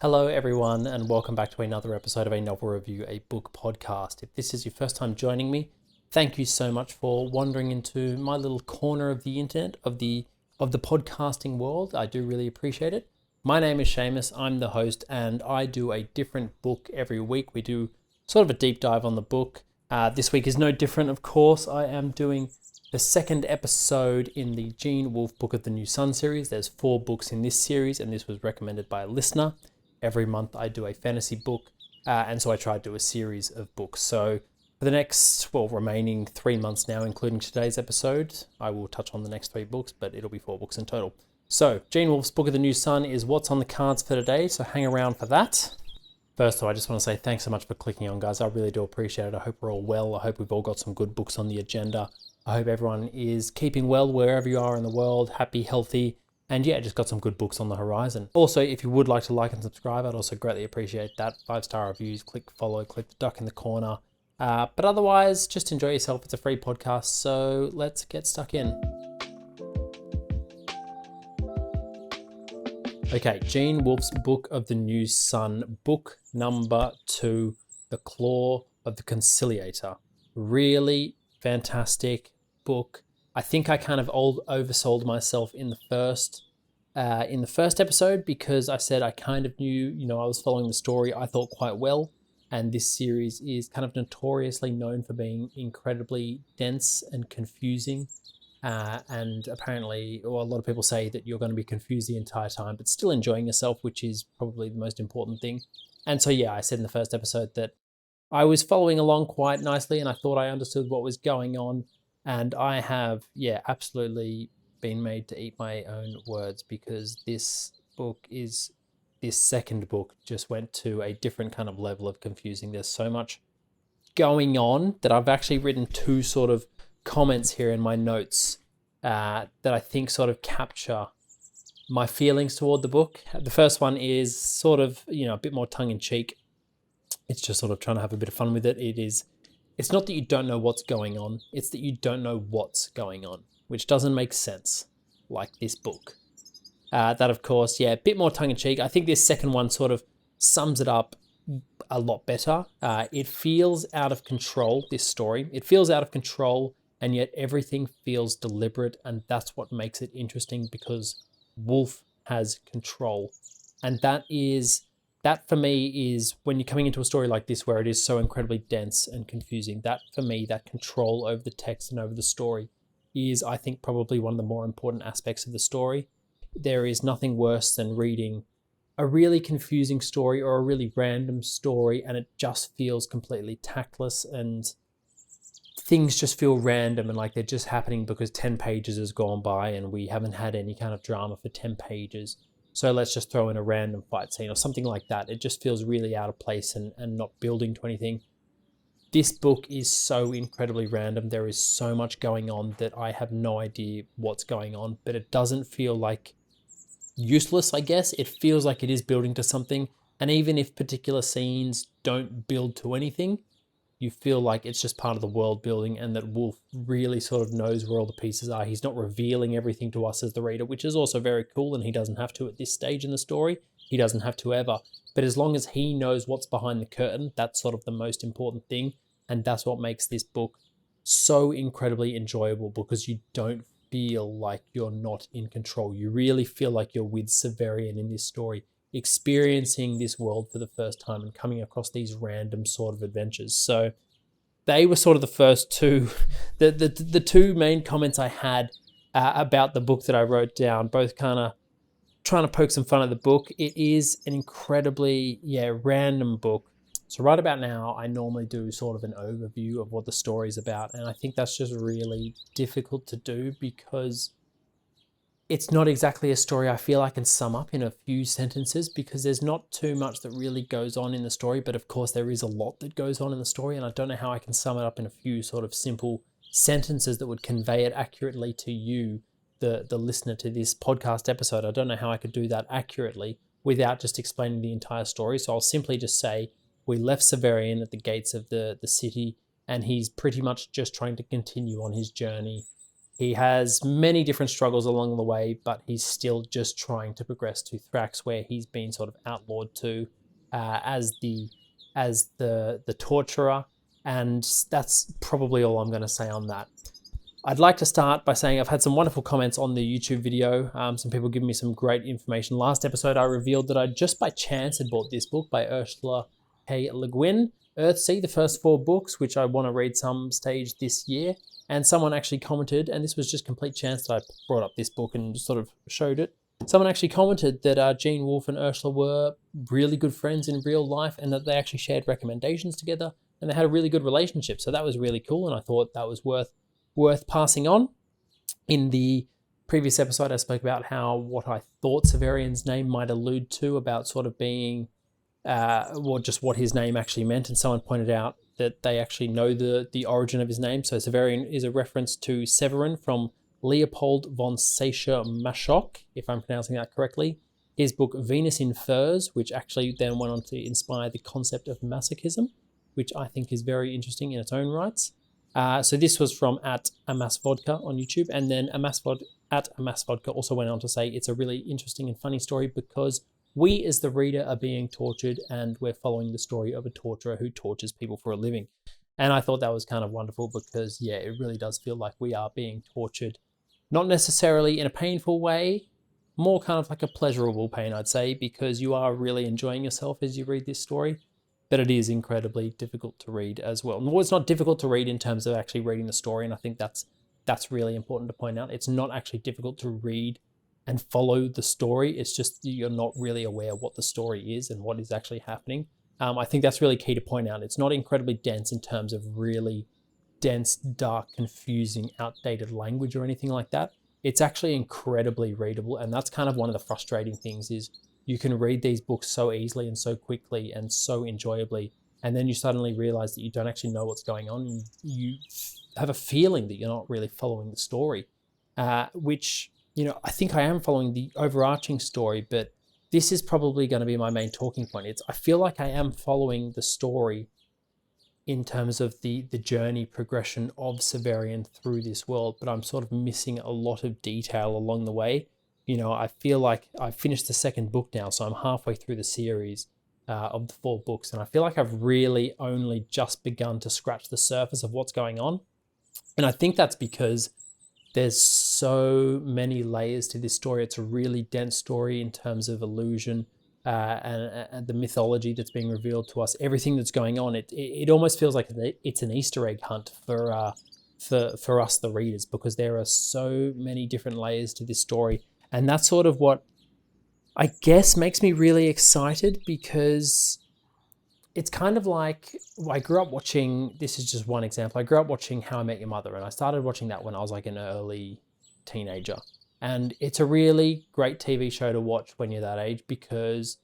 Hello, everyone, and welcome back to another episode of A Novel Review, a book podcast. If this is your first time joining me, thank you so much for wandering into my little corner of the internet, of the podcasting world. I do really appreciate it. My name is Seamus, I'm the host, and I do a different book every week. We do sort of a deep dive on the book. This week is no different, of course. I am doing the second episode in the Gene Wolfe Book of the New Sun series. There's 4 books in this series, and this was recommended by a listener. Every month I do a fantasy book, and so I try to do a series of books. So for the next, remaining 3 months now, including today's episode, I will touch on the next 3 books, but it'll be 4 books in total. So Gene Wolfe's Book of the New Sun is what's on the cards for today, so hang around for that. First of all, I just want to say thanks so much for clicking on, guys. I really do appreciate it. I hope we're all well. I hope we've all got some good books on the agenda. I hope everyone is keeping well wherever you are in the world, happy, healthy, and yeah, just got some good books on the horizon. Also, if you would like to like and subscribe, I'd also greatly appreciate that. 5-star reviews, click follow, click the duck in the corner. But otherwise, just enjoy yourself. It's a free podcast, so let's get stuck in. Okay, Gene Wolfe's Book of the New Sun, book number 2, The Claw of the Conciliator. Really fantastic book. I think I kind of oversold myself in the first episode because I said I kind of knew, I was following the story, I thought, quite well. And this series is kind of notoriously known for being incredibly dense and confusing. And apparently, a lot of people say that you're going to be confused the entire time, but still enjoying yourself, which is probably the most important thing. And so, yeah, I said in the first episode that I was following along quite nicely and I thought I understood what was going on. And I have, absolutely been made to eat my own words because this second book just went to a different kind of level of confusing. There's so much going on that I've actually written 2 sort of comments here in my notes that I think sort of capture my feelings toward the book. The first one is sort of, a bit more tongue-in-cheek. It's just sort of trying to have a bit of fun with it. It's not that you don't know what's going on, it's that you don't know what's going on, which doesn't make sense, like this book. That, of course, a bit more tongue-in-cheek. I think this second one sort of sums it up a lot better. It feels out of control, this story. It feels out of control, and yet everything feels deliberate, and that's what makes it interesting because Wolfe has control. And that for me is when you're coming into a story like this where it is so incredibly dense and confusing, that for me, that control over the text and over the story is, I think, probably one of the more important aspects of the story. There is nothing worse than reading a really confusing story or a really random story and it just feels completely tactless and things just feel random and like they're just happening because 10 pages has gone by and we haven't had any kind of drama for 10 pages. So let's just throw in a random fight scene or something like that. It just feels really out of place and not building to anything. This book is so incredibly random. There is so much going on that I have no idea what's going on, but it doesn't feel like useless, I guess. It feels like it is building to something. And even if particular scenes don't build to anything, you feel like it's just part of the world building and that Wolfe really sort of knows where all the pieces are. He's not revealing everything to us as the reader, which is also very cool, and he doesn't have to at this stage in the story. He doesn't have to ever. But as long as he knows what's behind the curtain, that's sort of the most important thing. And that's what makes this book so incredibly enjoyable because you don't feel like you're not in control. You really feel like you're with Severian in this story, experiencing this world for the first time and coming across these random sort of adventures. So they were sort of the first 2, the 2 main comments I had about the book that I wrote down, both kind of trying to poke some fun at the book. It is an incredibly, random book. So right about now, I normally do sort of an overview of what the story's about. And I think that's just really difficult to do because it's not exactly a story I feel I can sum up in a few sentences because there's not too much that really goes on in the story. But of course, there is a lot that goes on in the story. And I don't know how I can sum it up in a few sort of simple sentences that would convey it accurately to you, the listener to this podcast episode. I don't know how I could do that accurately without just explaining the entire story. So I'll simply just say, we left Severian at the gates of the city, and he's pretty much just trying to continue on his journey He has many different struggles along the way, but he's still just trying to progress to Thrax, where he's been sort of outlawed to as the torturer. And that's probably all I'm going to say on that. I'd like to start by saying I've had some wonderful comments on the YouTube video. Some people giving me some great information. Last episode, I revealed that I just by chance had bought this book by Ursula K. Le Guin, Earthsea, the first 4 books, which I want to read some stage this year. And someone actually commented, and this was just complete chance that I brought up this book and sort of showed it. Someone actually commented that Gene Wolfe and Ursula were really good friends in real life, and that they actually shared recommendations together, and they had a really good relationship. So that was really cool, and I thought that was worth passing on. In the previous episode, I spoke about what I thought Severian's name might allude to, about sort of being, just what his name actually meant, and someone pointed out that they actually know the origin of his name. So Severian is a reference to Severin from Leopold von Sacher-Masoch, if I'm pronouncing that correctly. His book Venus in Furs, which actually then went on to inspire the concept of masochism, which I think is very interesting in its own rights. So this was from @AmasVodka on YouTube, and then @AmasVodka also went on to say it's a really interesting and funny story because we as the reader are being tortured, and we're following the story of a torturer who tortures people for a living. And I thought that was kind of wonderful because, yeah, it really does feel like we are being tortured. Not necessarily in a painful way, more kind of like a pleasurable pain, I'd say, because you are really enjoying yourself as you read this story. But it is incredibly difficult to read as well. Well, it's not difficult to read in terms of actually reading the story, and I think that's really important to point out. It's not actually difficult to read and follow the story. It's just you're not really aware what the story is and what is actually happening. I think that's really key to point out. It's not incredibly dense in terms of really dense, dark, confusing, outdated language or anything like that. It's actually incredibly readable, and that's kind of one of the frustrating things is you can read these books so easily and so quickly and so enjoyably, and then you suddenly realize that you don't actually know what's going on, and you have a feeling that you're not really following the story, which, I think I am following the overarching story, but this is probably going to be my main talking point. I feel like I am following the story in terms of the journey progression of Severian through this world, but I'm sort of missing a lot of detail along the way. I feel like I've finished the second book now, so I'm halfway through the series of the 4 books, and I feel like I've really only just begun to scratch the surface of what's going on. And I think that's because there's so many layers to this story. It's a really dense story in terms of illusion and the mythology that's being revealed to us, everything that's going on. It almost feels like it's an Easter egg hunt for us, the readers, because there are so many different layers to this story. And that's sort of what I guess makes me really excited, because it's kind of like, I grew up watching, this is just one example, I grew up watching How I Met Your Mother, and I started watching that when I was like an early teenager. And it's a really great TV show to watch when you're that age, because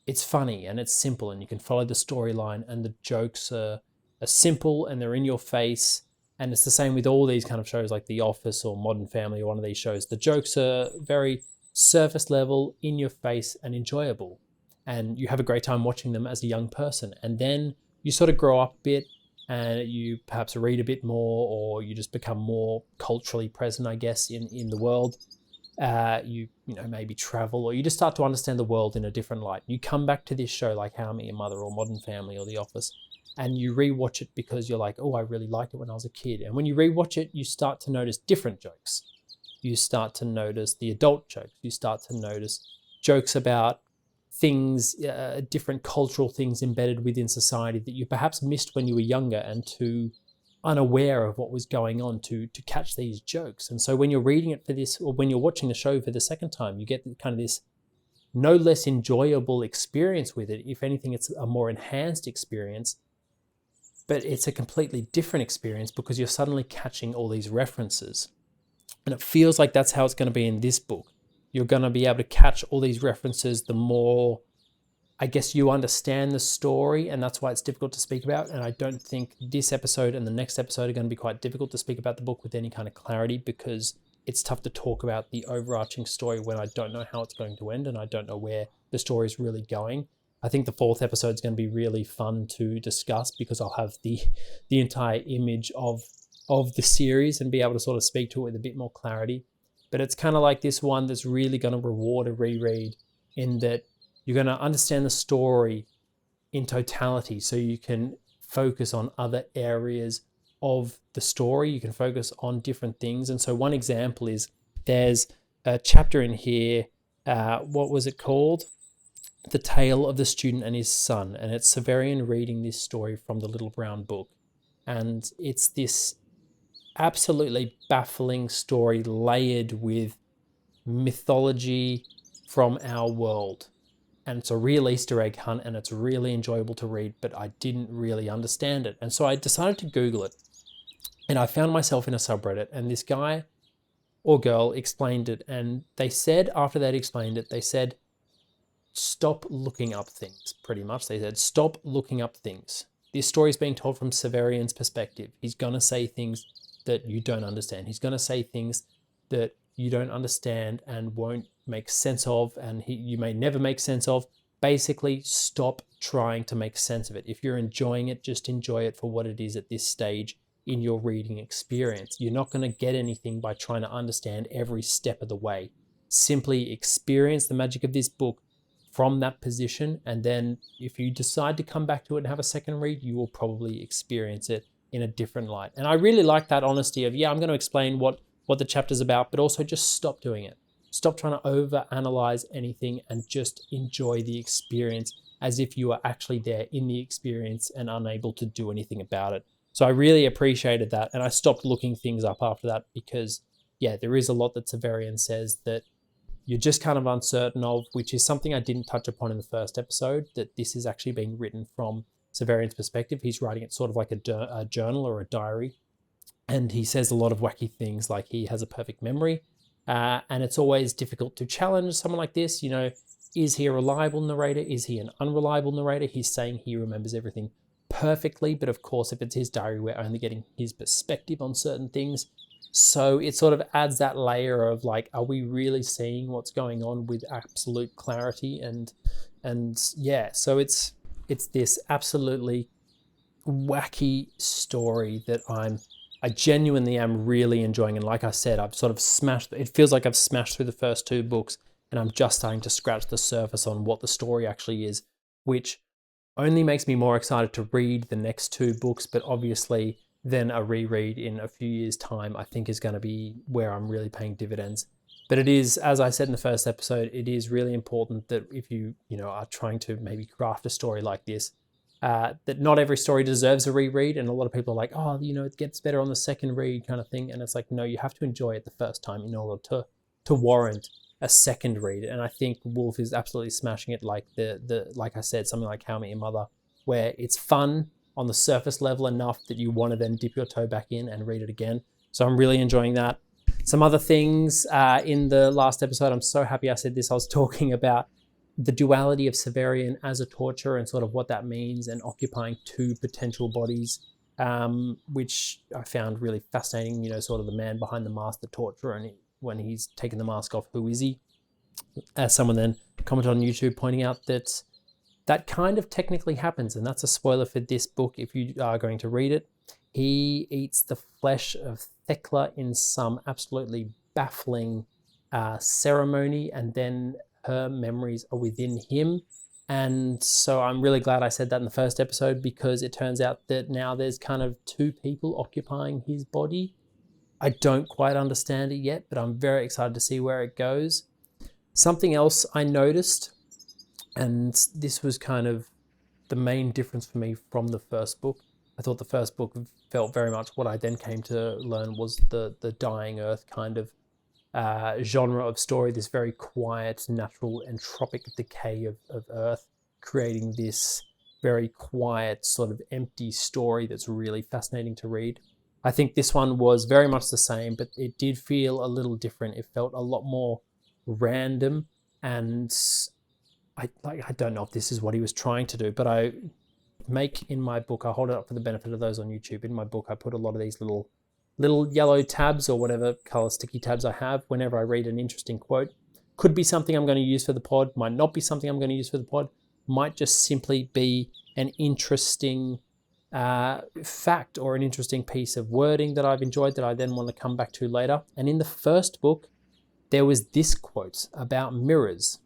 it's funny and it's simple and you can follow the storyline, and the jokes are simple and they're in your face. And it's the same with all these kind of shows like The Office or Modern Family or one of these shows. The jokes are very surface level, in your face, and enjoyable. And you have a great time watching them as a young person. And then you sort of grow up a bit and you perhaps read a bit more, or you just become more culturally present, I guess, in the world. You maybe travel, or you just start to understand the world in a different light. You come back to this show like How I Met Your Mother or Modern Family or The Office, and you rewatch it because you're like, oh, I really liked it when I was a kid. And when you rewatch it, you start to notice different jokes. You start to notice the adult jokes. You start to notice jokes about things, different cultural things embedded within society that you perhaps missed when you were younger and too unaware of what was going on to catch these jokes. And so when you're reading it for this, or when you're watching the show for the second time, you get kind of this no less enjoyable experience with it. If anything, it's a more enhanced experience. But it's a completely different experience because you're suddenly catching all these references. And it feels like that's how it's going to be in this book. You're going to be able to catch all these references the more, I guess, you understand the story, and that's why it's difficult to speak about. And I don't think this episode and the next episode are going to be quite difficult to speak about the book with any kind of clarity, because it's tough to talk about the overarching story when I don't know how it's going to end and I don't know where the story is really going. I think the 4th episode is going to be really fun to discuss because I'll have the entire image of of the series and be able to sort of speak to it with a bit more clarity. But it's kind of like this one that's really going to reward a reread, in that you're going to understand the story in totality, so you can focus on other areas of the story. You can focus on different things. And so one example is, there's a chapter in here, what was it called? The Tale of the Student and His Son. And it's Severian reading this story from the Little Brown Book. And it's this absolutely baffling story layered with mythology from our world. And it's a real Easter egg hunt, and it's really enjoyable to read, but I didn't really understand it. And so I decided to Google it, and I found myself in a subreddit, and this guy or girl explained it. And they said, after they'd explained it, they said, stop looking up things, pretty much. They said, stop looking up things. This story is being told from Severian's perspective. He's going to say things that you don't understand. He's going to say things that you don't understand and won't make sense of, and you may never make sense of. Basically, stop trying to make sense of it. If you're enjoying it, just enjoy it for what it is at this stage in your reading experience. You're not going to get anything by trying to understand every step of the way. Simply experience the magic of this book from that position, and then if you decide to come back to it and have a second read, you will probably experience it in a different light. And I really like that honesty of, yeah, I'm going to explain what the chapter's about, but also just stop doing it. Stop trying to overanalyze anything and just enjoy the experience as if you are actually there in the experience and unable to do anything about it. So I really appreciated that, and I stopped looking things up after that, because yeah, there is a lot that Severian says that you're just kind of uncertain of, which is something I didn't touch upon in the first episode, that this is actually being written from Severian's perspective. He's writing it sort of like a journal or a diary. And he says a lot of wacky things, like he has a perfect memory. And it's always difficult to challenge someone like this. You know, is he a reliable narrator? Is he an unreliable narrator? He's saying he remembers everything perfectly. But of course, if it's his diary, we're only getting his perspective on certain things. So it sort of adds that layer of like, are we really seeing what's going on with absolute clarity? And yeah, so it's this absolutely wacky story that I genuinely am really enjoying. And like I said, I've sort of it feels like I've smashed through the first two books, and I'm just starting to scratch the surface on what the story actually is, which only makes me more excited to read the next two books. But obviously then a reread in a few years' time, I think, is going to be where I'm really paying dividends. But it is, as I said in the first episode, it is really important that if you are trying to maybe craft a story like this, that not every story deserves a reread. And a lot of people are like, oh, it gets better on the second read kind of thing. And it's like, no, you have to enjoy it the first time in order to warrant a second read. And I think Wolfe is absolutely smashing it, like like I said, something like How I Met Your Mother, where it's fun on the surface level enough that you want to then dip your toe back in and read it again. So I'm really enjoying that. Some other things in the last episode, I'm so happy I said this. I was talking about the duality of Severian as a torturer and sort of what that means, and occupying two potential bodies, which I found really fascinating. Sort of the man behind the mask, the torturer, and when he's taken the mask off, who is he? As someone then commented on YouTube pointing out that kind of technically happens, and that's a spoiler for this book if you are going to read it. He eats the flesh of Thecla in some absolutely baffling ceremony, and then her memories are within him. And so I'm really glad I said that in the first episode, because it turns out that now there's kind of two people occupying his body. I don't quite understand it yet, but I'm very excited to see where it goes. Something else I noticed, and this was kind of the main difference for me from the first book. I thought the first book felt very much what I then came to learn was the Dying Earth kind of genre of story, this very quiet, natural, entropic decay of Earth, creating this very quiet, sort of empty story that's really fascinating to read. I think this one was very much the same, but it did feel a little different. It felt a lot more random, and I don't know if this is what he was trying to do, but I make in my book, I hold it up for the benefit of those on YouTube. In my book, I put a lot of these little yellow tabs or whatever color sticky tabs I have whenever I read an interesting quote. Could be something I'm going to use for the pod, might not be something I'm going to use for the pod, might just simply be an interesting fact or an interesting piece of wording that I've enjoyed that I then want to come back to later. And in the first book, there was this quote about mirrors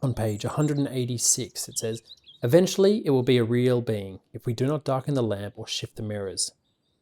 on page 186. It says, "Eventually it will be a real being if we do not darken the lamp or shift the mirrors.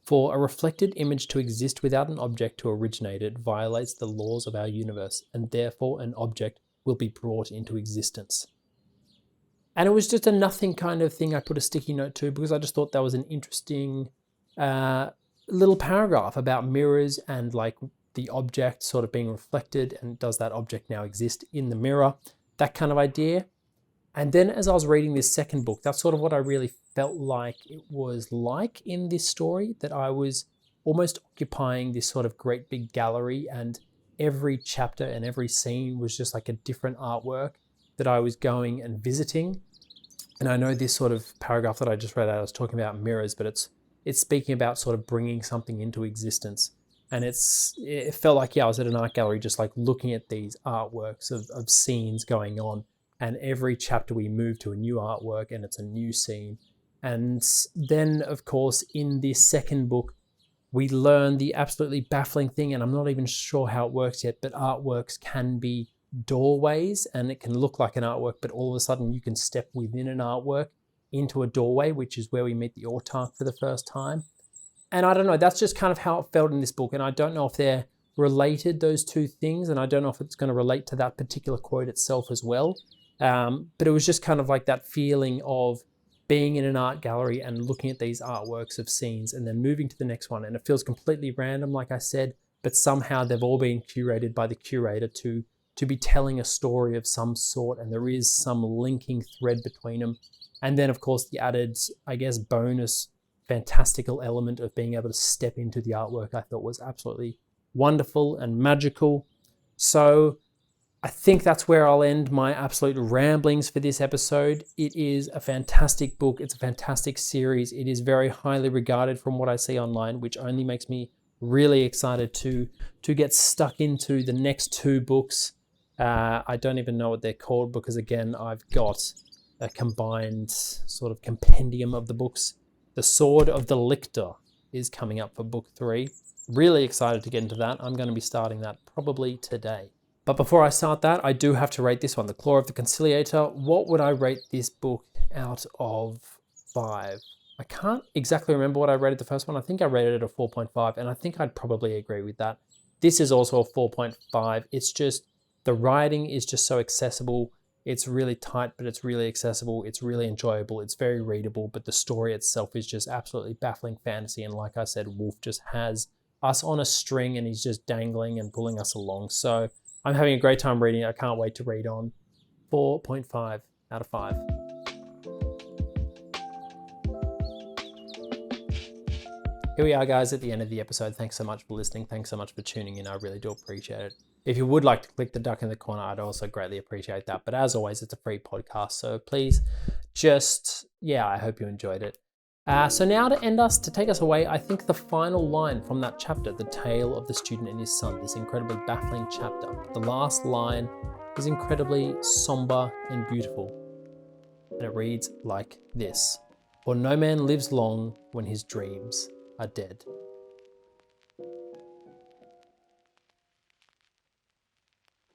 For a reflected image to exist without an object to originate it violates the laws of our universe, and therefore an object will be brought into existence." And it was just a nothing kind of thing I put a sticky note to because I just thought that was an interesting little paragraph about mirrors and like the object sort of being reflected, and does that object now exist in the mirror? That kind of idea. And then as I was reading this second book, that's sort of what I really felt like it was like in this story, that I was almost occupying this sort of great big gallery, and every chapter and every scene was just like a different artwork that I was going and visiting. And I know this sort of paragraph that I just read out, I was talking about mirrors, but it's speaking about sort of bringing something into existence. And it felt like, I was at an art gallery just like looking at these artworks of scenes going on. And every chapter we move to a new artwork and it's a new scene. And then, of course, in this second book, we learn the absolutely baffling thing, and I'm not even sure how it works yet, but artworks can be doorways, and it can look like an artwork, but all of a sudden you can step within an artwork into a doorway, which is where we meet the Autarch for the first time. And I don't know, that's just kind of how it felt in this book. And I don't know if they're related, those two things. And I don't know if it's going to relate to that particular quote itself as well. But it was just kind of like that feeling of being in an art gallery and looking at these artworks of scenes and then moving to the next one. And it feels completely random, like I said, but somehow they've all been curated by the curator to be telling a story of some sort. And there is some linking thread between them. And then, of course, the added, I guess, bonus fantastical element of being able to step into the artwork I thought was absolutely wonderful and magical. So I think that's where I'll end my absolute ramblings for this episode. It is a fantastic book. It's a fantastic series. It is very highly regarded from what I see online, which only makes me really excited to get stuck into the next two books. I don't even know what they're called because, again, I've got a combined sort of compendium of the books. The Sword of the Lictor is coming up for book 3. Really excited to get into that. I'm going to be starting that probably today. But before I start that, I do have to rate this one, The Claw of the Conciliator. What would I rate this book out of 5? I can't exactly remember what I rated the first one. I think I rated it a 4.5, and I think I'd probably agree with that. This is also a 4.5. It's just, the writing is just so accessible. It's really tight, but it's really accessible. It's really enjoyable. It's very readable, but the story itself is just absolutely baffling fantasy. And like I said, Wolfe just has us on a string and he's just dangling and pulling us along. So I'm having a great time reading it. I can't wait to read on. 4.5 out of 5. Here we are, guys, at the end of the episode. Thanks so much for listening. Thanks so much for tuning in. I really do appreciate it. If you would like to click the duck in the corner, I'd also greatly appreciate that. But as always, it's a free podcast. So please just, I hope you enjoyed it. So now to take us away, I think the final line from that chapter, The Tale of the Student and His Son, this incredibly baffling chapter, the last line is incredibly somber and beautiful. And it reads like this: "For no man lives long when his dreams are dead."